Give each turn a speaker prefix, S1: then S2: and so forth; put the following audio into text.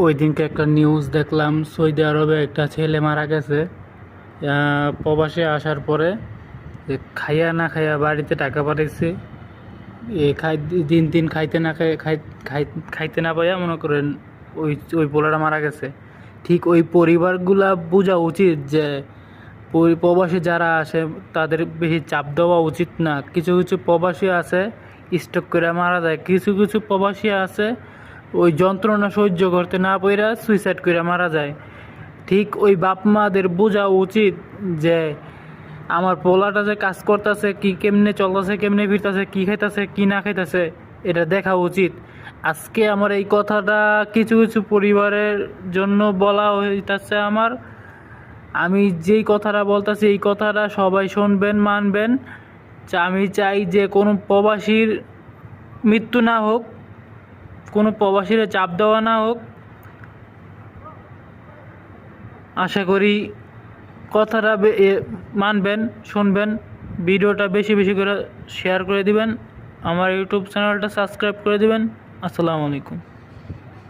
S1: ওই দিনকে একটা নিউজ দেখলাম, সৌদি আরবে একটা ছেলে মারা গেছে প্রবাসে আসার পরে। যে খাইয়া না খাইয়া বাড়িতে টাকা পাঠাইছে, দিন দিন খাইতে না খাইতে না পাইয়া মনে করেন ওই ওই পোলাটা মারা গেছে। ঠিক ওই পরিবারগুলা বোঝা উচিত যে প্রবাসী যারা আসে তাদের বেশি চাপ দেওয়া উচিত না। কিছু কিছু প্রবাসী আছে স্ট্রোক করে মারা যায়, কিছু কিছু প্রবাসী আছে ওই যন্ত্রণা সহ্য করতে না পাইরা সুইসাইড করে মারা যায়। ঠিক ওই বাপ মাদের বোঝা উচিত যে আমার পোলাটা যে কাজ করতেছে, কি কেমনে চলতেছে, কেমনে ফিরতেছে, কি খাইতেছে কি না খাইতেছে, এটা দেখা উচিত। আজকে আমার এই কথাটা কিছু কিছু পরিবারের জন্য বলা হইতাছে আমার। আমি যেই কথাটা বলতেছি এই কথাটা সবাই শুনবেন, মানবেন। আমি চাই যে কোনো প্রবাসীর মৃত্যু না হোক, কোনো প্রবাসীর চাপ দেওয়া না হোক। আশা করি কথাটা মানবেন, শুনবেন। ভিডিওটা বেশি বেশি করে শেয়ার করে দিবেন। আমার ইউটিউব চ্যানেলটা সাবস্ক্রাইব করে দিবেন। আসসালামু আলাইকুম।